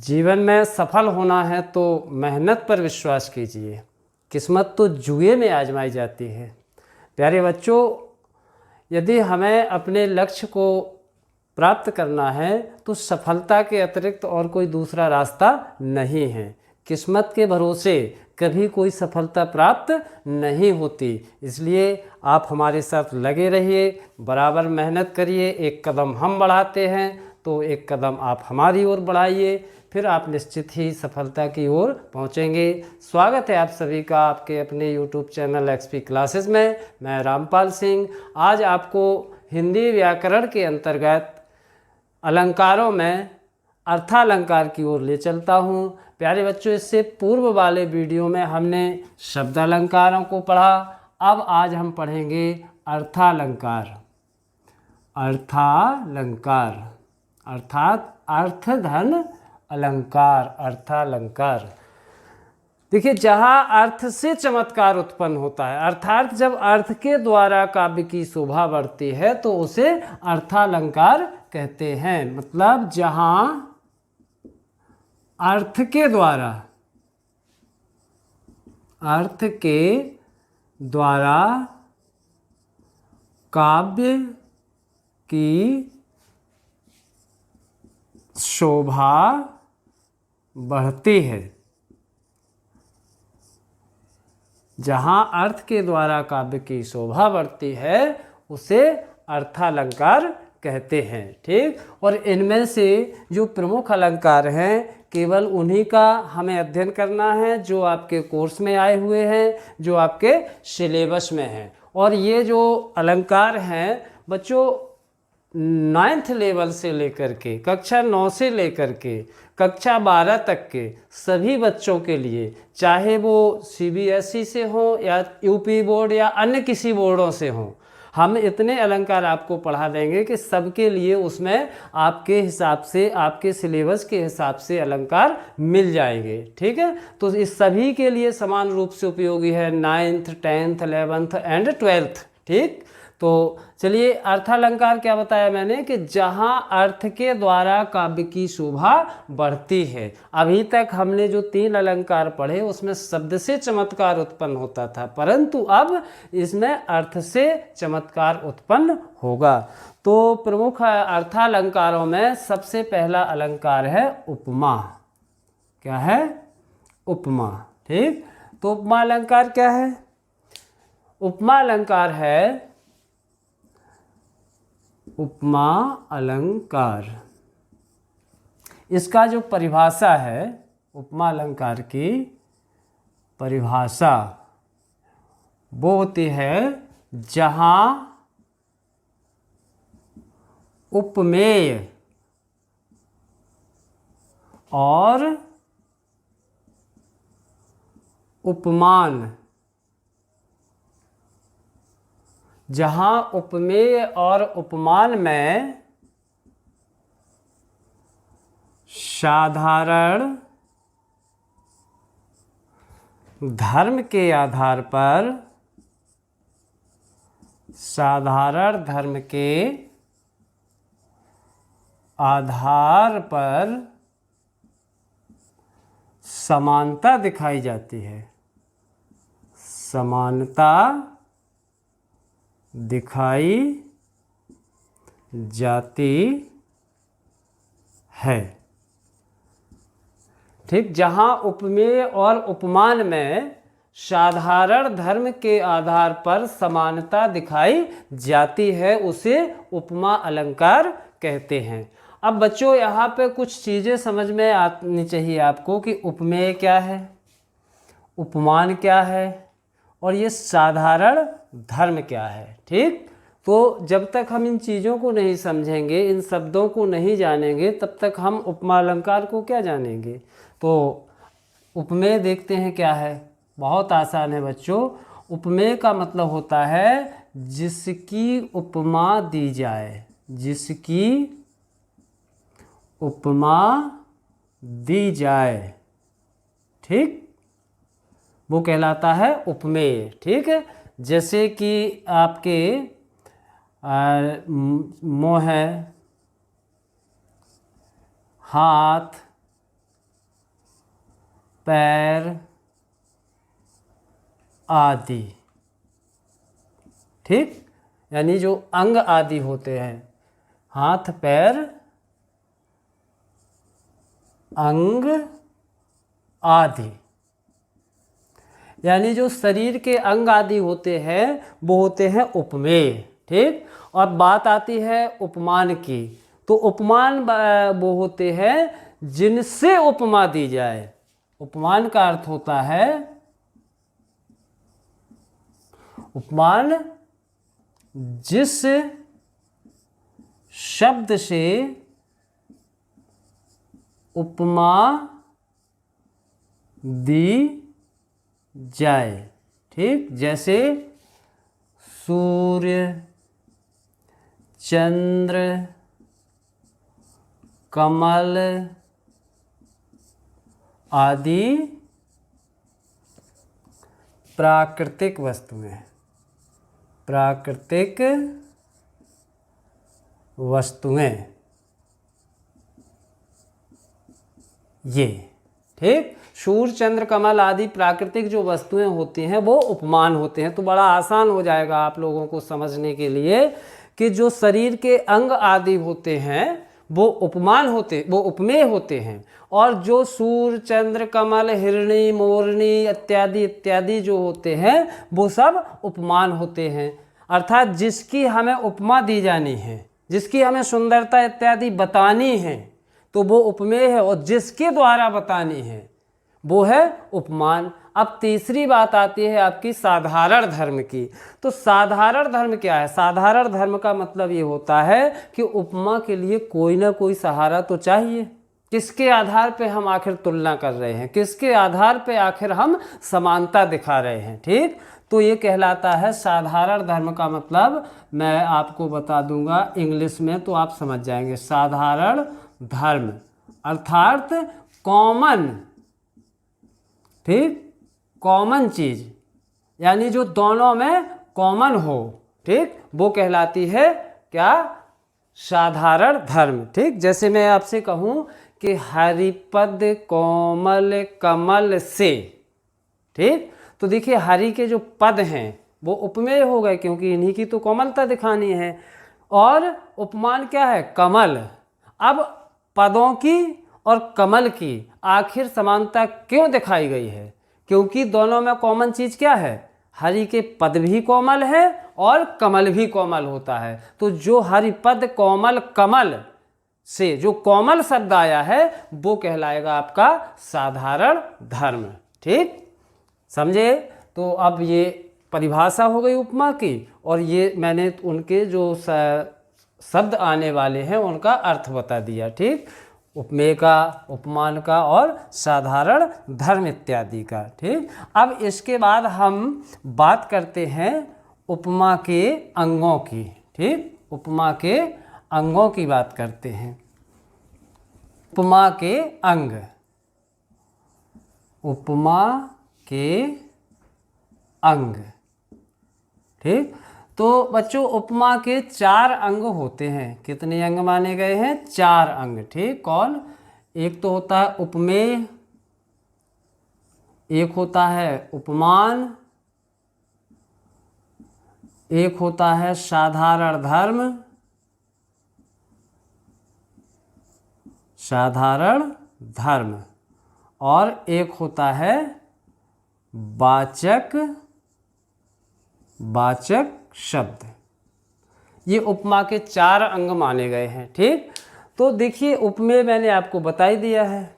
जीवन में सफल होना है तो मेहनत पर विश्वास कीजिए, किस्मत तो जुए में आजमाई जाती है। प्यारे बच्चों, यदि हमें अपने लक्ष्य को प्राप्त करना है तो सफलता के अतिरिक्त और कोई दूसरा रास्ता नहीं है। किस्मत के भरोसे कभी कोई सफलता प्राप्त नहीं होती, इसलिए आप हमारे साथ लगे रहिए, बराबर मेहनत करिए। एक कदम हम बढ़ाते हैं तो एक कदम आप हमारी ओर बढ़ाइए, फिर आप निश्चित ही सफलता की ओर पहुंचेंगे। स्वागत है आप सभी का आपके अपने YouTube चैनल XP क्लासेस में। मैं रामपाल सिंह आज आपको हिंदी व्याकरण के अंतर्गत अलंकारों में अर्थालंकार की ओर ले चलता हूँ। प्यारे बच्चों, इससे पूर्व वाले वीडियो में हमने शब्दालंकारों को पढ़ा, अब आज हम पढ़ेंगे अर्थालंकार। अर्थालंकार अर्थात अर्थ धन अलंकार, अर्थालंकार। देखिए, जहाँ अर्थ से चमत्कार उत्पन्न होता है, अर्थात जब अर्थ के द्वारा काव्य की शोभा बढ़ती है तो उसे अर्थालंकार कहते हैं। मतलब जहाँ अर्थ के द्वारा काव्य की शोभा बढ़ती है, जहाँ अर्थ के द्वारा काव्य की शोभा बढ़ती है उसे अर्थालंकार कहते हैं। ठीक, और इनमें से जो प्रमुख अलंकार हैं केवल उन्हीं का हमें अध्ययन करना है जो आपके कोर्स में आए हुए हैं, जो आपके सिलेबस में हैं। और ये जो अलंकार हैं बच्चों, 9th लेवल से लेकर के कक्षा 9 से लेकर के कक्षा 12 तक के सभी बच्चों के लिए, चाहे वो CBSE से हो या UP बोर्ड या अन्य किसी बोर्डों से हो, हम इतने अलंकार आपको पढ़ा देंगे कि सबके लिए उसमें आपके हिसाब से, आपके सिलेबस के हिसाब से अलंकार मिल जाएंगे। ठीक है, तो इस सभी के लिए समान रूप से उपयोगी है 9th 10th 11th and 12th। ठीक, तो चलिए, अर्थालंकार क्या बताया मैंने कि जहाँ अर्थ के द्वारा काव्य की शोभा बढ़ती है। अभी तक हमने जो 3 अलंकार पढ़े उसमें शब्द से चमत्कार उत्पन्न होता था, परंतु अब इसमें अर्थ से चमत्कार उत्पन्न होगा। तो प्रमुख अर्थालंकारों में सबसे पहला अलंकार है उपमा। क्या है? उपमा। ठीक, तो उपमा अलंकार क्या है? उपमा अलंकार है, उपमा अलंकार, इसका जो परिभाषा है, उपमा अलंकार की परिभाषा वो होती है जहाँ उपमेय और उपमान, जहाँ उपमेय और उपमान में साधारण धर्म के आधार पर, साधारण धर्म के आधार पर समानता दिखाई जाती है, समानता दिखाई जाती है। ठीक, जहाँ उपमेय और उपमान में साधारण धर्म के आधार पर समानता दिखाई जाती है उसे उपमा अलंकार कहते हैं। अब बच्चों, यहाँ पे कुछ चीज़ें समझ में आनी चाहिए आपको कि उपमेय क्या है, उपमान क्या है और ये साधारण धर्म क्या है। ठीक, तो जब तक हम इन चीज़ों को नहीं समझेंगे, इन शब्दों को नहीं जानेंगे, तब तक हम उपमा अलंकार को क्या जानेंगे। तो उपमेय देखते हैं क्या है, बहुत आसान है बच्चों। उपमेय का मतलब होता है जिसकी उपमा दी जाए, जिसकी उपमा दी जाए, ठीक, वो कहलाता है उपमेय। ठीक है, जैसे कि आपके मुँह है, हाथ, पैर आदि। ठीक, यानी जो अंग आदि होते हैं, हाथ पैर अंग आदि, यानी जो शरीर के अंग आदि होते हैं वो होते हैं उपमेय। ठीक, और बात आती है उपमान की, तो उपमान वो होते हैं जिनसे उपमा दी जाए। उपमान का अर्थ होता है, उपमान जिस शब्द से उपमा दी जाए। ठीक, जैसे सूर्य, चंद्र, कमल आदि प्राकृतिक वस्तुएं, प्राकृतिक वस्तुएं ये। ठीक, सूर्य, चंद्र, कमल आदि प्राकृतिक जो वस्तुएं होती हैं वो उपमान होते हैं। तो बड़ा आसान हो जाएगा आप लोगों को समझने के लिए कि जो शरीर के अंग आदि होते हैं वो उपमान होते, वो उपमेय होते हैं, और जो सूर्य, चंद्र, कमल, हिरणी, मोरनी इत्यादि इत्यादि जो होते हैं वो सब उपमान होते हैं। अर्थात जिसकी हमें उपमा दी जानी है, जिसकी हमें सुंदरता इत्यादि बतानी है तो वो उपमेय है, और जिसके द्वारा बतानी है वो है उपमान। अब तीसरी बात आती है आपकी साधारण धर्म की। तो साधारण धर्म क्या है? साधारण धर्म का मतलब ये होता है कि उपमा के लिए कोई ना कोई सहारा तो चाहिए। किसके आधार पे हम आखिर तुलना कर रहे हैं, किसके आधार पे आखिर हम समानता दिखा रहे हैं। ठीक, तो ये कहलाता है साधारण धर्म का मतलब मैं आपको बता दूंगा इंग्लिश में तो आप समझ जाएंगे। साधारण धर्म अर्थात कॉमन, ठीक, कॉमन चीज, यानी जो दोनों में कॉमन हो। ठीक, वो कहलाती है क्या? साधारण धर्म। ठीक, जैसे मैं आपसे कहूं कि हरिपद कोमल कमल से। ठीक, तो देखिए हरि के जो पद हैं वो उपमेय हो गए क्योंकि इन्हीं की तो कोमलता दिखानी है, और उपमान क्या है? कमल। अब पदों की और कमल की आखिर समानता क्यों दिखाई गई है? क्योंकि दोनों में कॉमन चीज क्या है? हरि के पद भी कोमल है और कमल भी कोमल होता है। तो जो हरिपद कोमल कमल से जो कोमल शब्द आया है वो कहलाएगा आपका साधारण धर्म। ठीक, समझे? तो अब ये परिभाषा हो गई उपमा की, और ये मैंने उनके जो शब्द आने वाले हैं उनका अर्थ बता दिया। ठीक, उपमेय का, उपमान का और साधारण धर्म इत्यादि का। ठीक, अब इसके बाद हम बात करते हैं उपमा के अंगों की। ठीक, उपमा के अंगों की बात करते हैं। उपमा के अंग, उपमा के अंग। ठीक, तो बच्चों उपमा के 4 अंग होते हैं। कितने अंग माने गए हैं? 4 अंग। ठीक, कौन? एक तो होता है उपमेय, एक होता है उपमान, एक होता है साधारण धर्म, साधारण धर्म, और एक होता है वाचक, वाचक शब्द। ये उपमा के 4 अंग माने गए हैं। ठीक, तो देखिए उपमेय मैंने आपको बता ही दिया है,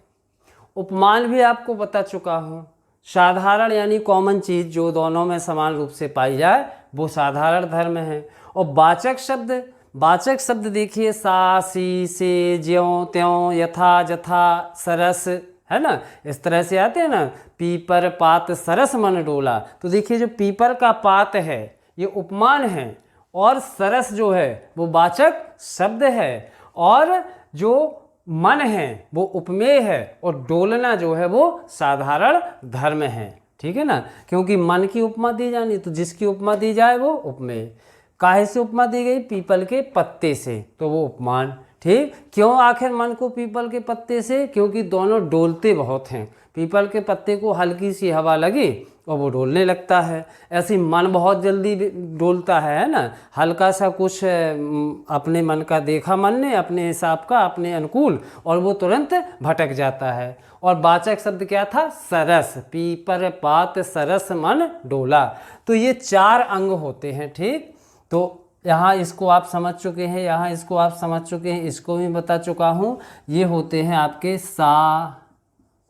उपमान भी आपको बता चुका हूँ। साधारण यानी कॉमन चीज़ जो दोनों में समान रूप से पाई जाए वो साधारण धर्म है। और वाचक शब्द, वाचक शब्द देखिए सा, सी, से, ज्यों, त्यों, यथा, जथा, सरस, है ना, इस तरह से आते हैं ना। पीपर पात सरस मन डोला, तो देखिए जो पीपर का पात है ये उपमान है, और सरस जो है वो वाचक शब्द है, और जो मन है वो उपमेय है, और डोलना जो है वो साधारण धर्म है। ठीक है ना, क्योंकि मन की उपमा दी जानी तो जिसकी उपमा दी जाए वो उपमेय। काहे से उपमा दी गई? पीपल के पत्ते से, तो वो उपमान। ठीक, क्यों आखिर मन को पीपल के पत्ते से? क्योंकि दोनों डोलते बहुत हैं। पीपल के पत्ते को हल्की सी हवा लगी और वो डोलने लगता है। ऐसे ही मन बहुत जल्दी डोलता है ना, हल्का सा कुछ अपने मन का देखा मन ने अपने हिसाब का अपने अनुकूल, और वो तुरंत भटक जाता है। और वाचक शब्द क्या था? सरस, पीपर पात सरस मन डोला। तो ये 4 अंग होते हैं, ठीक। तो यहाँ इसको आप समझ चुके हैं, यहाँ इसको आप समझ चुके हैं, इसको भी बता चुका हूँ। ये होते हैं आपके सा,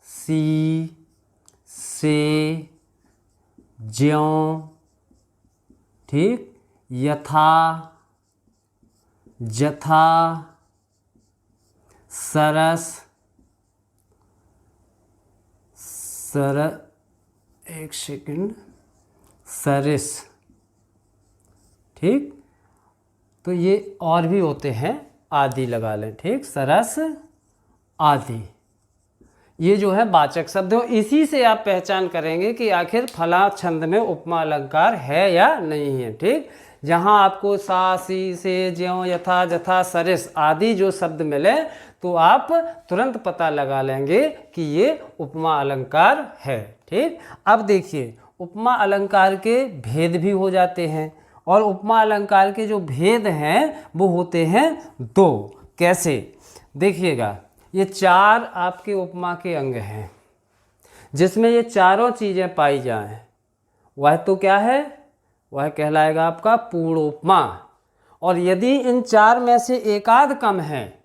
सी, से, ज्यों, ठीक, यथा, जथा, सरस, एक सेकंड, सरिस, ठीक। तो ये और भी होते हैं, आदि लगा लें, ठीक, सरस आदि। ये जो है वाचक शब्द है। इसी से आप पहचान करेंगे कि आखिर फला छंद में उपमा अलंकार है या नहीं है, ठीक। जहाँ आपको सा, सी, से, ज्यों, यथा, जथा, सरिस आदि जो शब्द मिले तो आप तुरंत पता लगा लेंगे कि ये उपमा अलंकार है, ठीक। अब देखिए, उपमा अलंकार के भेद भी हो जाते हैं, और उपमा अलंकार के जो भेद हैं वो होते हैं 2। कैसे? देखिएगा, ये 4 आपके उपमा के अंग हैं जिसमें ये चारों चीज़ें पाई जाएं, वह तो क्या है? वह कहलाएगा आपका पूर्ण उपमा। और यदि इन 4 में से एक आध कम है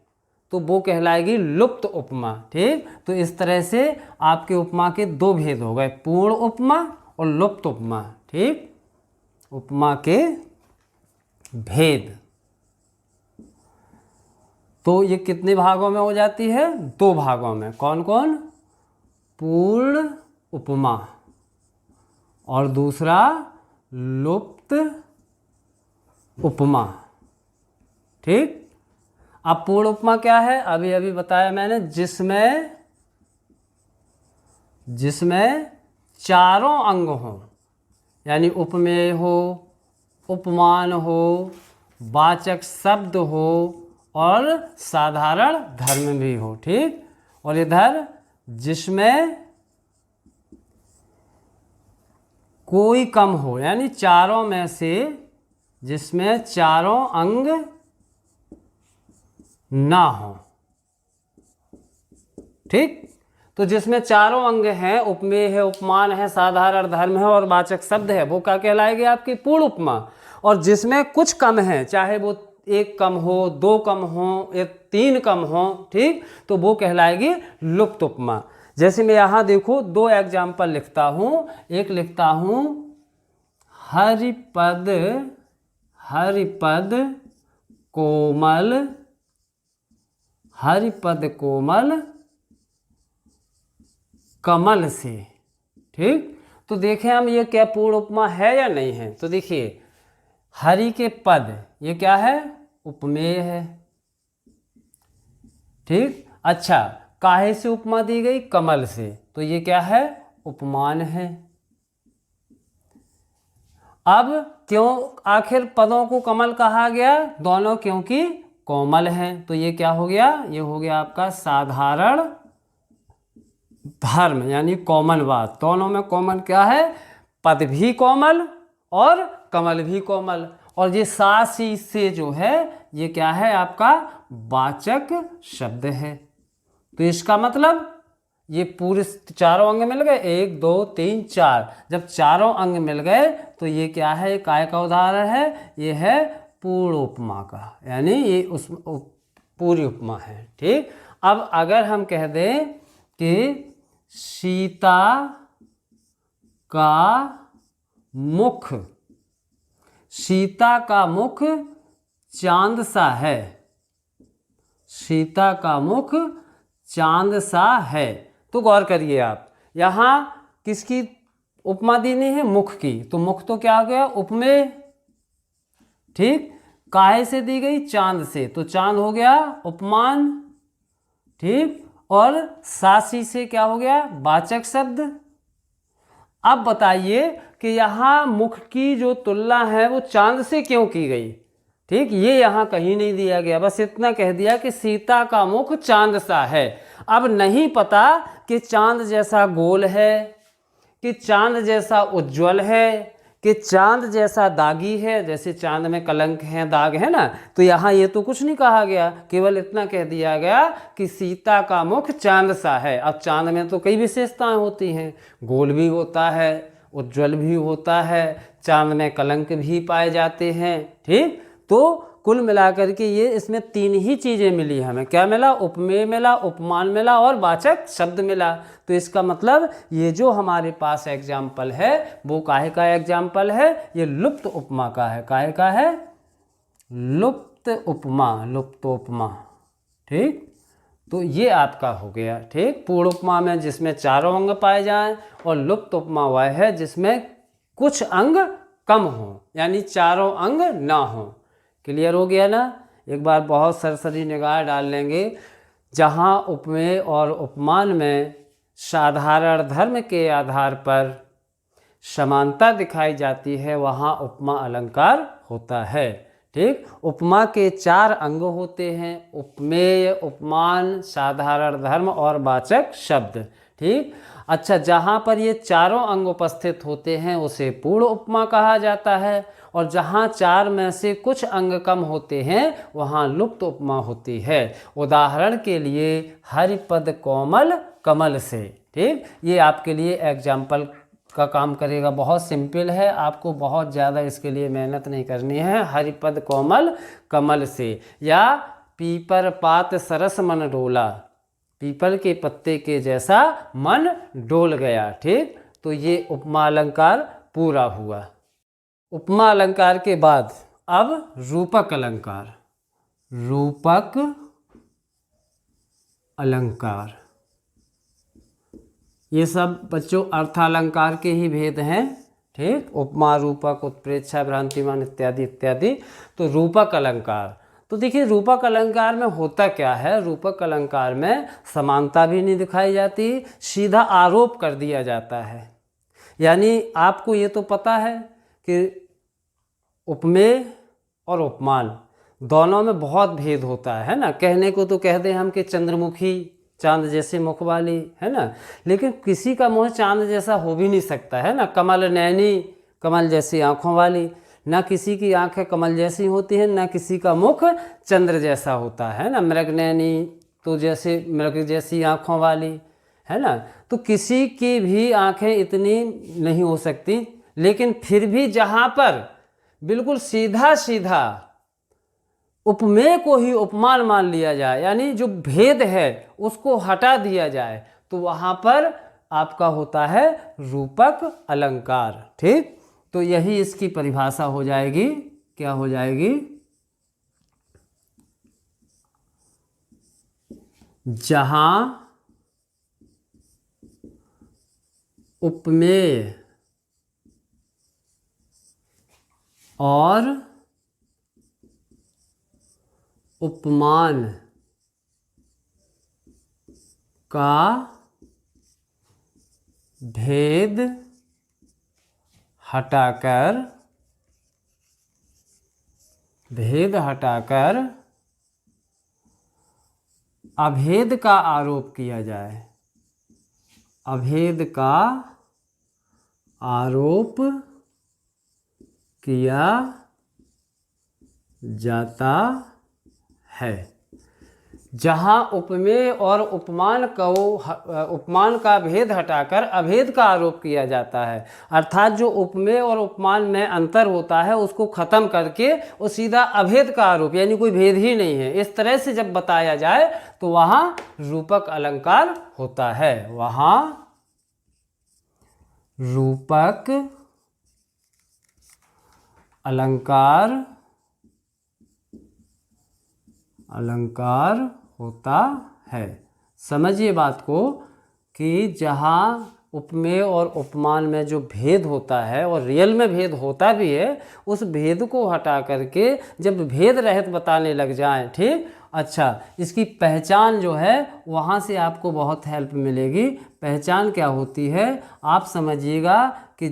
तो वो कहलाएगी लुप्त उपमा, ठीक। तो इस तरह से आपके उपमा के 2 भेद हो गए, पूर्ण उपमा और लुप्त उपमा, ठीक। उपमा के भेद। तो ये कितने भागों में हो जाती है? 2 भागों में। कौन कौन? पूर्ण उपमा और दूसरा लुप्त उपमा, ठीक। अब पूर्ण उपमा क्या है? अभी अभी बताया मैंने, जिसमें चारों अंग हों, यानी उपमेय हो, उपमान हो, वाचक शब्द हो और साधारण धर्म भी हो, ठीक। और इधर जिसमें कोई कम हो, यानी चारों में से जिसमें चारों अंग ना हो, ठीक। तो जिसमें चारों अंग हैं, उपमेय है, उपमान है, साधारण धर्म है और वाचक शब्द है, वो क्या कहलाएगी? आपकी पूर्ण उपमा। और जिसमें कुछ कम है, चाहे वो 1 कम हो, 2 कम हो, 3 कम हो, ठीक, तो वो कहलाएगी लुप्त उपमा। जैसे मैं यहाँ देखो 2 एग्जाम्पल लिखता हूँ। एक लिखता हूँ हरिपद कोमल, हरिपद कोमल कमल से, ठीक। तो देखें हम ये क्या पूर्ण उपमा है या नहीं है। तो देखिए, हरि के पद ये क्या है? उपमेय है, ठीक। अच्छा, काहे से उपमा दी गई? कमल से, तो ये क्या है? उपमान है। अब क्यों आखिर पदों को कमल कहा गया? दोनों क्योंकि कोमल हैं। तो ये क्या हो गया? ये हो गया आपका साधारण धर्म, यानी कॉमन बात। दोनों में कॉमन क्या है? पद भी कोमल और कमल भी कोमल। और ये सा, सी, से जो है ये क्या है? आपका वाचक शब्द है। तो इसका मतलब ये पूरे चारों अंग मिल गए, 1 2 3 4। जब चारों अंग मिल गए तो ये क्या है? काय का उदाहरण है? ये है पूर्ण उपमा का, यानी ये उस पूरी उपमा है, ठीक। अब अगर हम कह दें कि सीता का मुख, सीता का मुख चांद सा है, सीता का मुख चांद सा है। तो गौर करिए आप, यहाँ किसकी उपमा देनी है? मुख की। तो मुख तो क्या हो गया? उपमेय, ठीक। काहे से दी गई? चांद से, तो चांद हो गया उपमान, ठीक। और सासी से क्या हो गया? वाचक शब्द। अब बताइए कि यहाँ मुख की जो तुलना है वो चांद से क्यों की गई, ठीक। ये यहाँ कहीं नहीं दिया गया, बस इतना कह दिया कि सीता का मुख चांद सा है। अब नहीं पता कि चांद जैसा गोल है, कि चांद जैसा उज्ज्वल है, कि चांद जैसा दागी है, जैसे चांद में कलंक हैं, दाग है ना। तो यहाँ ये तो कुछ नहीं कहा गया, केवल इतना कह दिया गया कि सीता का मुख चांद सा है। अब चांद में तो कई विशेषताएं होती हैं, गोल भी होता है, उज्ज्वल भी होता है, चांद में कलंक भी पाए जाते हैं। ठीक, तो कुल मिलाकर के ये इसमें 3 ही चीज़ें मिली हमें। क्या मिला? उपमेय मिला, उपमान मिला और वाचक शब्द मिला। तो इसका मतलब ये जो हमारे पास एग्जाम्पल है वो काहे का एग्जाम्पल है? ये लुप्त उपमा का है। काहे का है? लुप्त उपमा, लुप्तोपमा। ठीक, तो ये आपका हो गया। ठीक, पूर्ण उपमा में जिसमें चारों अंग पाए जाएं, और लुप्त उपमा वह है जिसमें कुछ अंग कम हो, यानी चारों अंग ना हो। क्लियर हो गया ना? एक बार बहुत सरसरी निगाह डाल लेंगे। जहाँ उपमेय और उपमान में साधारण धर्म के आधार पर समानता दिखाई जाती है, वहाँ उपमा अलंकार होता है। ठीक, उपमा के 4 अंग होते हैं, उपमेय, उपमान, साधारण धर्म और वाचक शब्द। ठीक, अच्छा, जहाँ पर ये चारों अंग उपस्थित होते हैं उसे पूर्ण उपमा कहा जाता है, और जहाँ 4 में से कुछ अंग कम होते हैं वहाँ लुप्त उपमा होती है। उदाहरण के लिए हरिपद कोमल कमल से। ठीक, ये आपके लिए एग्जाम्पल का काम करेगा। बहुत सिंपल है, आपको बहुत ज़्यादा इसके लिए मेहनत नहीं करनी है। हरिपद कोमल कमल से, या पीपर पात सरस मन डोला, पीपल के पत्ते के जैसा मन डोल गया। ठीक, तो ये उपमा अलंकार पूरा हुआ। उपमा अलंकार के बाद अब रूपक अलंकार। रूपक अलंकार, ये सब बच्चों अर्थालंकार के ही भेद हैं। ठीक, उपमा, रूपक, उत्प्रेक्षा, भ्रांतिमान इत्यादि इत्यादि। तो रूपक अलंकार, तो देखिए रूपक अलंकार में होता क्या है? रूपक अलंकार में समानता भी नहीं दिखाई जाती, सीधा आरोप कर दिया जाता है। यानी आपको ये तो पता है कि उपमेय और उपमान दोनों में बहुत भेद होता है ना। कहने को तो कह दें हम कि चंद्रमुखी, चांद जैसे मुख वाली, है ना, लेकिन किसी का मुँह चांद जैसा हो भी नहीं सकता है ना। कमल नैनी, कमल जैसी आँखों वाली, ना किसी की आंखें कमल जैसी होती हैं, ना किसी का मुख चंद्र जैसा होता है ना। मृगनयनी तो जैसे मृग जैसी आँखों वाली, है ना। तो किसी की भी आंखें इतनी नहीं हो सकती, लेकिन फिर भी जहाँ पर बिल्कुल सीधा सीधा उपमेय को ही उपमान मान लिया जाए, यानी जो भेद है उसको हटा दिया जाए, तो वहाँ पर आपका होता है रूपक अलंकार। ठीक, तो यही इसकी परिभाषा हो जाएगी। क्या हो जाएगी? जहाँ उपमेय और उपमान का भेद हटाकर अभेद का आरोप किया जाए, अभेद का आरोप किया जाता है। जहाँ उपमेय और उपमान का भेद हटाकर अभेद का आरोप किया जाता है, अर्थात जो उपमेय और उपमान में अंतर होता है उसको खत्म करके वो सीधा अभेद का आरोप, यानी कोई भेद ही नहीं है, इस तरह से जब बताया जाए तो वहाँ रूपक अलंकार होता है। वहाँ रूपक अलंकार होता है। समझिए बात को कि जहाँ उपमेय और उपमान में जो भेद होता है, और रियल में भेद होता भी है, उस भेद को हटा करके जब भेद रहित बताने लग जाएं, ठीक, अच्छा, इसकी पहचान जो है वहाँ से आपको बहुत हेल्प मिलेगी। पहचान क्या होती है आप समझिएगा कि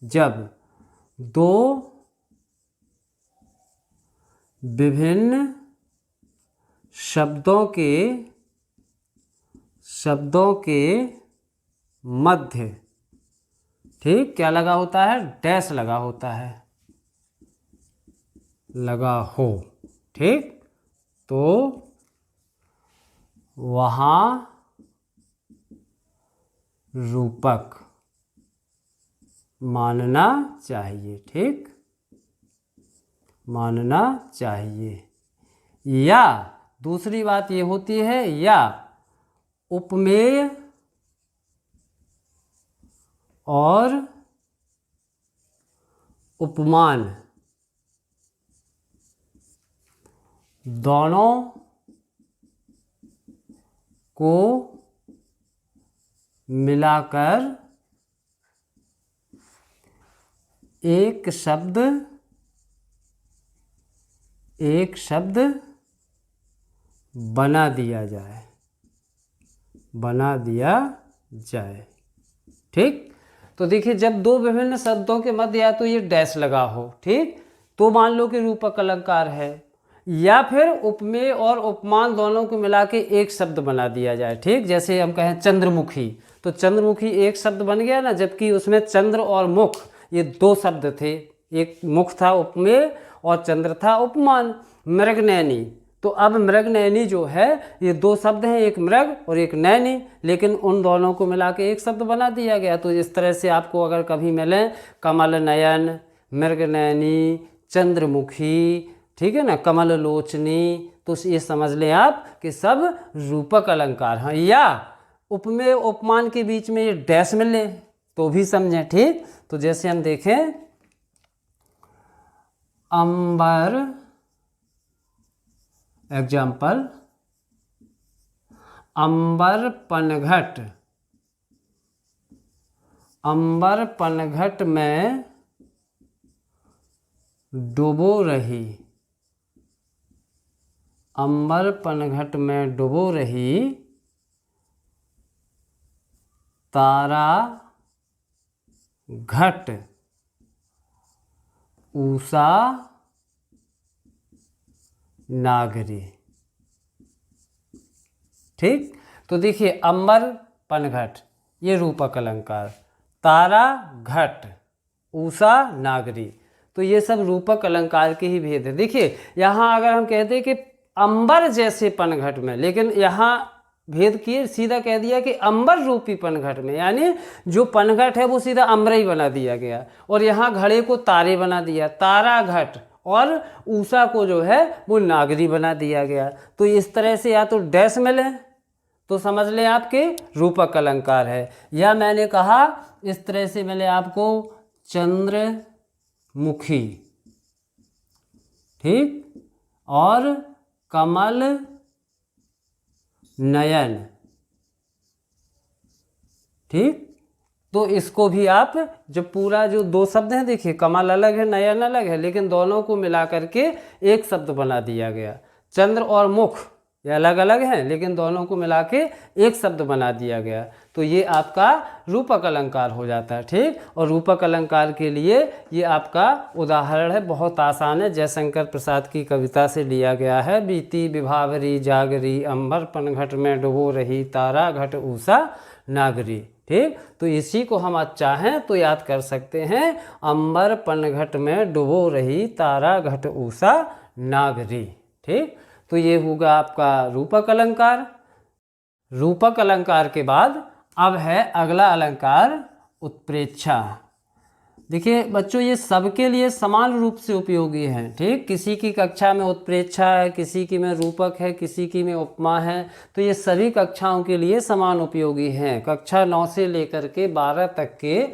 जब दो विभिन्न शब्दों के शब्दों के मध्य, ठीक, क्या लगा होता है, डैश लगा होता है, लगा हो, ठीक, तो वहाँ रूपक मानना चाहिए, ठीक, मानना चाहिए। या दूसरी बात ये होती है, या उपमेय और उपमान दोनों को मिलाकर एक शब्द बना दिया जाए, ठीक। तो देखिए, जब दो विभिन्न शब्दों के मध्य या तो ये डैश लगा हो, ठीक, तो मान लो कि रूपक अलंकार है, या फिर उपमेय और उपमान दोनों को मिला के एक शब्द बना दिया जाए, ठीक। जैसे हम कहें चंद्रमुखी, तो चंद्रमुखी एक शब्द बन गया ना, जबकि उसमें चंद्र और मुख ये दो शब्द थे, एक मुख था उपमेय और चंद्र था उपमान। मृगनयनी, तो अब मृगनयनी जो है ये दो शब्द हैं, एक मृग और एक नैनी, लेकिन उन दोनों को मिला के एक शब्द बना दिया गया। तो इस तरह से आपको अगर कभी मिले कमल नयन, मृगनयनी, चंद्रमुखी, ठीक है ना, कमल लोचनी, तो ये समझ लें आप कि सब रूपक अलंकार हैं। या उपमेय उपमान के बीच में ये डैश मिले तो भी समझें, ठीक। तो जैसे हम देखें, अंबर, एग्जाम्पल, अंबर पनघट, अंबर पनघट में डुबो रही, अंबर पनघट में डुबो रही तारा घट उषा नागरी, ठीक। तो देखिए, अंबर पनघट ये रूपक अलंकार, तारा घट उषा नागरी, तो ये सब रूपक अलंकार के ही भेद है। देखिए, यहाँ अगर हम कहते हैं कि अंबर जैसे पनघट में, लेकिन यहाँ भेद किए, सीधा कह दिया कि अंबर रूपी पनघट में, यानी जो पनघट है वो सीधा अंबर ही बना दिया गया, और यहाँ घड़े को तारे बना दिया, तारा घट, और उषा को जो है वो नागरी बना दिया गया। तो इस तरह से या तो डैश मिले तो समझ लें आपके रूपक अलंकार है, या मैंने कहा इस तरह से मिले आपको चंद्रमुखी, ठीक, और कमल नयन, ठीक। तो इसको भी आप जब पूरा जो दो शब्द हैं, देखिए कमल अलग है नयन अलग है, लेकिन दोनों को मिला करके एक शब्द बना दिया गया। चंद्र और मुख ये अलग अलग हैं, लेकिन दोनों को मिला के एक शब्द बना दिया गया, तो ये आपका रूपक अलंकार हो जाता है, ठीक। और रूपक अलंकार के लिए ये आपका उदाहरण है, बहुत आसान है, जयशंकर प्रसाद की कविता से लिया गया है। बीती विभावरी जागरी, अंबर पनघट में डुबो रही तारा घट उषा नागरी, ठीक। तो इसी को हम आज चाहें तो याद कर सकते हैं, अंबर पनघट में डुबो रही तारा घट उषा नागरी, ठीक। तो ये होगा आपका रूपक अलंकार। रूपक अलंकार के बाद अब है अगला अलंकार उत्प्रेक्षा। देखिए बच्चों, ये सबके लिए समान रूप से उपयोगी है, ठीक। किसी की कक्षा में उत्प्रेक्षा है, किसी की में रूपक है, किसी की में उपमा है, तो ये सभी कक्षाओं के लिए समान उपयोगी हैं। कक्षा 9 से लेकर के 12 तक के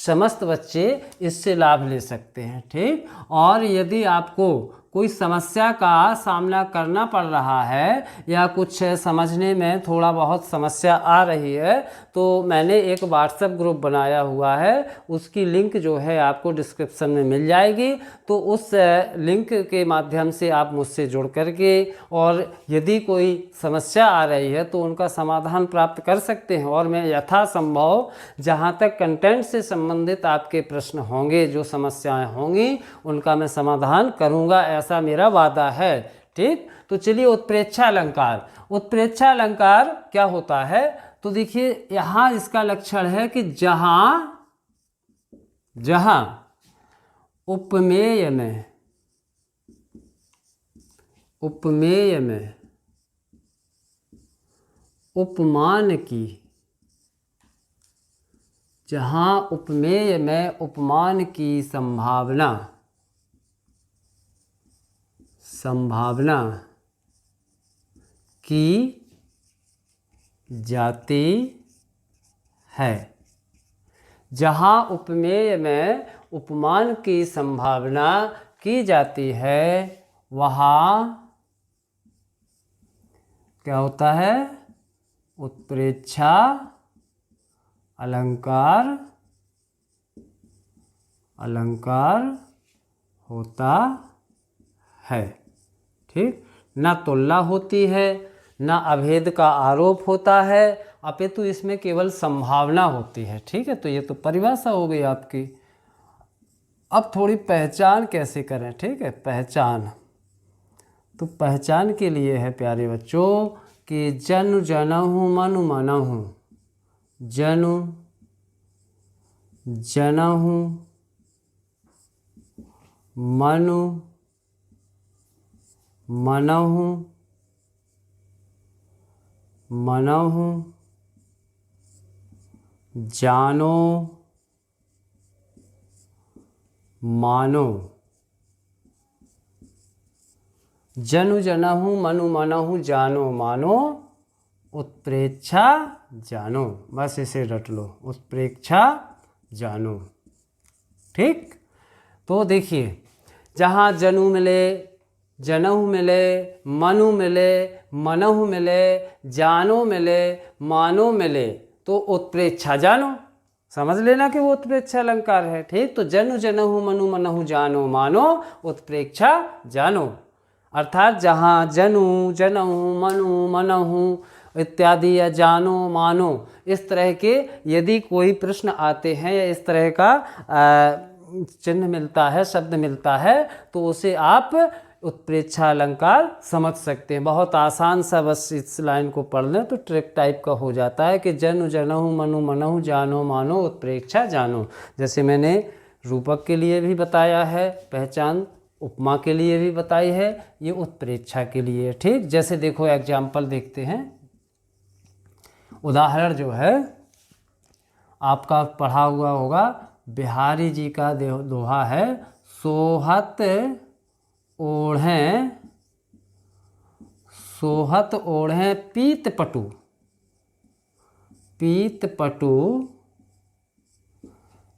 समस्त बच्चे इससे लाभ ले सकते हैं, ठीक। और यदि आपको कोई समस्या का सामना करना पड़ रहा है या कुछ समझने में थोड़ा बहुत समस्या आ रही है, तो मैंने एक व्हाट्सएप ग्रुप बनाया हुआ है, उसकी लिंक जो है आपको डिस्क्रिप्शन में मिल जाएगी। तो उस लिंक के माध्यम से आप मुझसे जुड़ करके, और यदि कोई समस्या आ रही है तो उनका समाधान प्राप्त कर सकते हैं, और मैं यथासंभव जहाँ तक कंटेंट से संबंधित आपके प्रश्न होंगे, जो समस्याएं होंगी, उनका मैं समाधान करूँगा, ऐसा मेरा वादा है, ठीक। तो चलिए, उत्प्रेक्षा अलंकार। उत्प्रेक्षा अलंकार क्या होता है? तो देखिए यहाँ इसका लक्षण है कि जहाँ जहाँ उपमेय में उपमान की, जहाँ उपमेय में उपमान की संभावना की जाती है, जहाँ उपमेय में उपमान की संभावना की जाती है, वहाँ क्या होता है? उत्प्रेक्षा अलंकार होता है। ठीक, ना तुलना होती है, ना अभेद का आरोप होता है, अपितु इसमें केवल संभावना होती है। ठीक है, तो ये तो परिभाषा हो गई आपकी। अब थोड़ी पहचान कैसे करें? ठीक है, पहचान, तो पहचान के लिए है प्यारे बच्चों कि जनु जनहु मनु मनहु, जनु जनहु मनु मनहु मनहु जानो मानो। जनु जनहु मनु मनहु जानो मानो, उत्प्रेक्षा जानो। बस इसे रट लो, उत्प्रेक्षा जानो। ठीक, तो देखिए जहाँ जनु मिले, जनहु मिले, मनु मिले, मनहु मिले, जानो मिले, मानो मिले, तो उत्प्रेक्षा जानो। समझ लेना कि वो उत्प्रेक्षा अलंकार है। ठीक, तो जनु जनहु मनु मनहु जानो मानो, उत्प्रेक्षा जानो। अर्थात जहाँ जनु जनहु मनु मनहु इत्यादि या जानो मानो इस तरह के यदि कोई प्रश्न आते हैं या इस तरह का चिन्ह मिलता है, शब्द मिलता है, तो उसे आप उत्प्रेक्षा अलंकार समझ सकते हैं। बहुत आसान सा, बस इस लाइन को पढ़ लें तो ट्रिक टाइप का हो जाता है कि जनु जनहु मनु मनहु जानो मानो, उत्प्रेक्षा जानो। जैसे मैंने रूपक के लिए भी बताया है पहचान, उपमा के लिए भी बताई है, ये उत्प्रेक्षा के लिए। ठीक, जैसे देखो एग्जाम्पल देखते हैं, उदाहरण जो है आपका पढ़ा हुआ होगा, बिहारी जी का दोहा है, सोहत ओढ़ें पीत पटु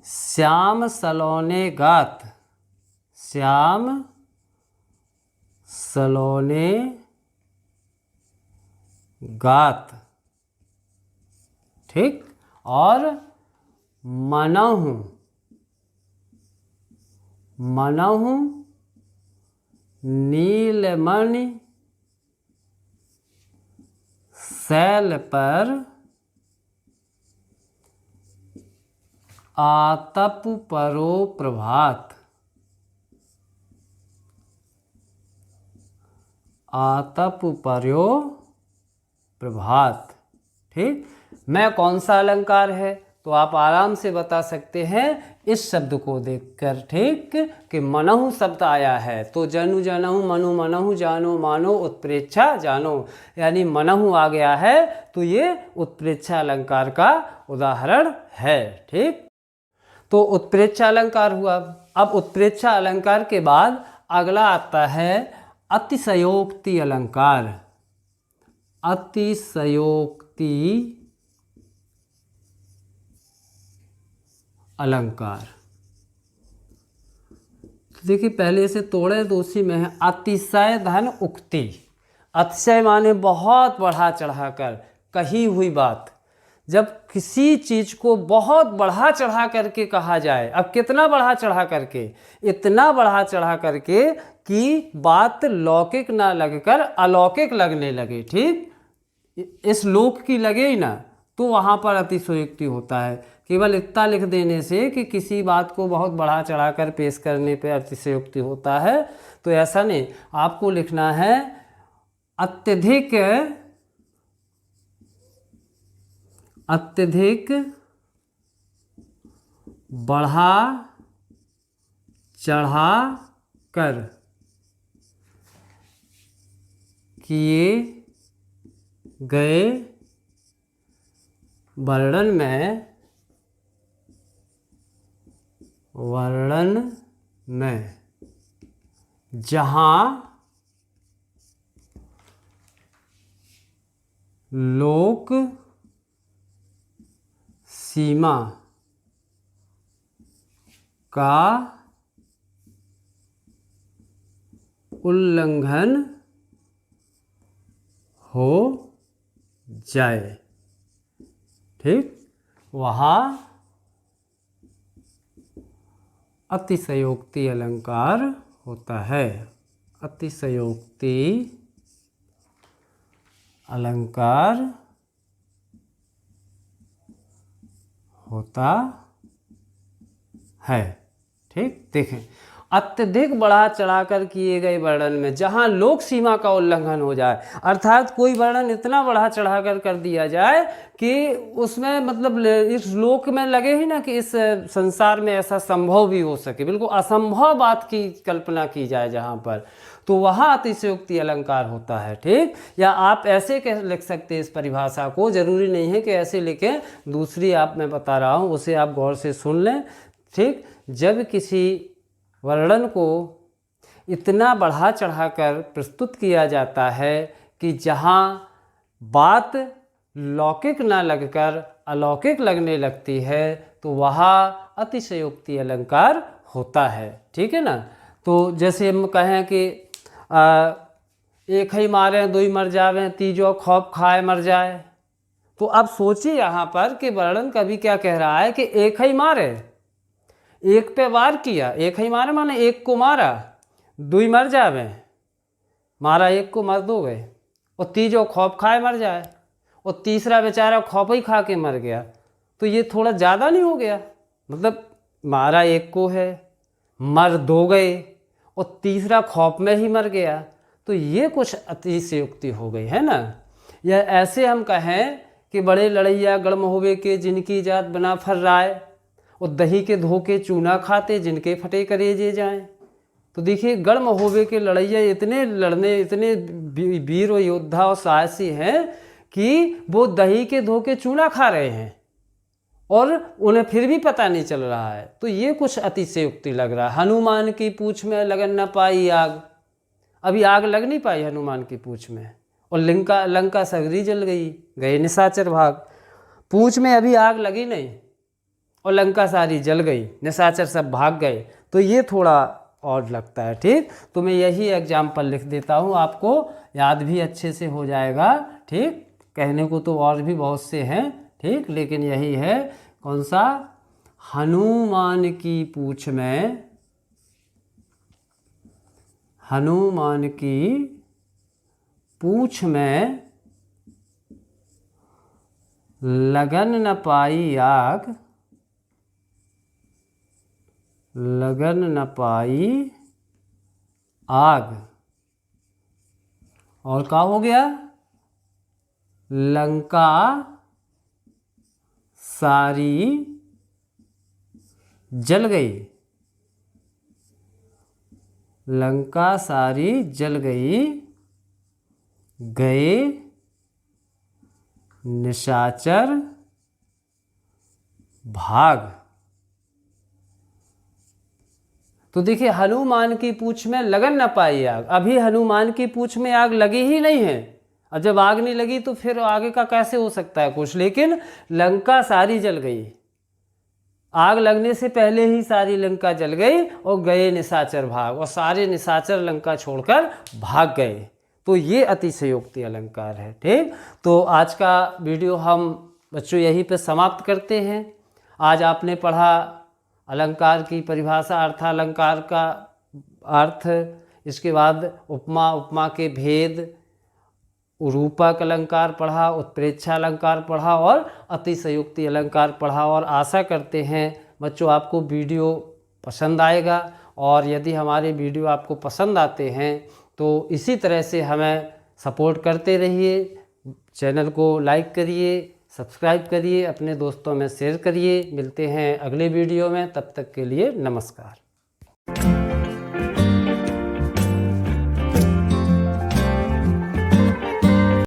श्याम सलोने गात। ठीक, और मनहु नीलमणि शैल पर आतप परो प्रभात। आतप पर्यो प्रभात। ठीक, मैं कौन सा अलंकार है तो आप आराम से बता सकते हैं इस शब्द को देखकर। ठीक, कि मनहु शब्द आया है तो जनु जनहु मनु मनहु जानो मानो, उत्प्रेक्षा जानो, यानी मनहु आ गया है तो ये उत्प्रेक्षा अलंकार का उदाहरण है। ठीक, तो उत्प्रेक्षा अलंकार हुआ। अब उत्प्रेक्षा अलंकार के बाद अगला आता है अतिशयोक्ति अलंकार। अतिशयोक्ति अलंकार, देखिए पहले इसे तोड़े तो उसी में है अतिशय धन उक्ति। अतिशय माने बहुत बढ़ा चढ़ा कर कही हुई बात। जब किसी चीज को बहुत बढ़ा चढ़ा करके कहा जाए, अब कितना बढ़ा चढ़ा करके, इतना बढ़ा चढ़ा करके कि बात लौकिक ना लगकर अलौकिक लगने लगे। ठीक, इस लोक की लगे ही ना, तो वहाँ पर अतिशयोक्ति होता है। केवल इतना लिख देने से कि किसी बात को बहुत बढ़ा चढ़ा कर पेश करने पे अतिशयोक्ति होता है, तो ऐसा नहीं, आपको लिखना है अत्यधिक अत्यधिक बढ़ा चढ़ा कर किए गए वर्णन में जहाँ लोक सीमा का उल्लंघन हो जाए, ठीक, वहाँ अतिशयोक्ति अलंकार होता है। अतिशयोक्ति अलंकार होता है, ठीक। देखें, अत्यधिक बढ़ा चढ़ाकर किए गए वर्णन में जहाँ लोक सीमा का उल्लंघन हो जाए, अर्थात कोई वर्णन इतना बढ़ा चढ़ाकर कर दिया जाए कि उसमें मतलब इस लोक में लगे ही ना कि इस संसार में ऐसा संभव भी हो सके, बिल्कुल असंभव बात की कल्पना की जाए जहाँ पर, तो वहाँ अतिशयोक्ति अलंकार होता है, ठीक। या आप ऐसे कह लिख सकते हैं इस परिभाषा को, जरूरी नहीं है कि ऐसे लिखें, दूसरी आप मैं बता रहा हूँ उसे आप गौर से सुन लें, ठीक। जब किसी वर्णन को इतना बढ़ा चढ़ाकर प्रस्तुत किया जाता है कि जहाँ बात लौकिक ना लगकर अलौकिक लगने लगती है, तो वहाँ अतिशयोक्ति अलंकार होता है, ठीक है ना। तो जैसे हम कहें कि एक ही मारे दो ही मर जावे, तीजो खौफ खाए मर जाए, तो अब सोचिए यहाँ पर कि वर्णन कवि क्या कह रहा है कि एक ही मारे, एक पे वार किया, एक ही मारे माने एक को मारा, दो ही मर जावे, मारा एक को मर दो गए, और तीजो खौफ खाए मर जाए, और तीसरा बेचारा खौफ ही खा के मर गया, तो ये थोड़ा ज़्यादा नहीं हो गया? मतलब मारा एक को है, मर दो गए, और तीसरा खौफ में ही मर गया, तो ये कुछ अतिशयोक्ति हो गई है ना। या ऐसे हम कहें कि बड़े लड़ैया गड़म होवे के जिनकी जात बना फर्राए, और दही के धोके चूना खाते जिनके फटे करेजे जाएं। तो देखिए, गड़म होवे के लड़ैया इतने लड़ने, इतने वीर और योद्धा और साहसी हैं कि वो दही के धोके चूना खा रहे हैं और उन्हें फिर भी पता नहीं चल रहा है, तो ये कुछ अतिशयोक्ति लग रहा है। हनुमान की पूँछ में लगन न पाई आग, अभी आग लग नहीं पाई हनुमान की पूँछ में, और लंका सगरी जल गई, गए निशाचर भाग। पूँछ में अभी आग लगी नहीं और लंका सारी जल गई, निशाचर सब भाग गए, तो ये थोड़ा और लगता है, ठीक। तो मैं यही एग्जाम्पल लिख देता हूँ, आपको याद भी अच्छे से हो जाएगा, ठीक। कहने को तो और भी बहुत से हैं, ठीक, लेकिन यही है। कौन सा? हनुमान की पूँछ में, हनुमान की पूँछ में लगन न पाई आग, लगन न पाई आग, और क्या हो गया? लंका सारी जल गई, लंका सारी जल गई, गए निशाचर भाग। तो देखिए, हनुमान की पूँछ में लगन न पाई आग, अभी हनुमान की पूँछ में आग लगी ही नहीं है, और जब आग नहीं लगी तो फिर आगे का कैसे हो सकता है कुछ। लेकिन लंका सारी जल गई, आग लगने से पहले ही सारी लंका जल गई, और गए निशाचर भाग, और सारे निशाचर लंका छोड़कर भाग गए। तो ये अतिशयोक्ति अलंकार है, ठीक। तो आज का वीडियो हम बच्चों यहीं पे समाप्त करते हैं। आज आपने पढ़ा अलंकार की परिभाषा, अर्थालंकार का अर्थ, इसके बाद उपमा, उपमा के भेद, रूपक अलंकार पढ़ा, उत्प्रेक्षा अलंकार पढ़ा, और अतिशयोक्ति अलंकार पढ़ा। और आशा करते हैं बच्चों आपको वीडियो पसंद आएगा, और यदि हमारे वीडियो आपको पसंद आते हैं तो इसी तरह से हमें सपोर्ट करते रहिए, चैनल को लाइक करिए, सब्सक्राइब करिए, अपने दोस्तों में शेयर करिए। मिलते हैं अगले वीडियो में, तब तक के लिए नमस्कार।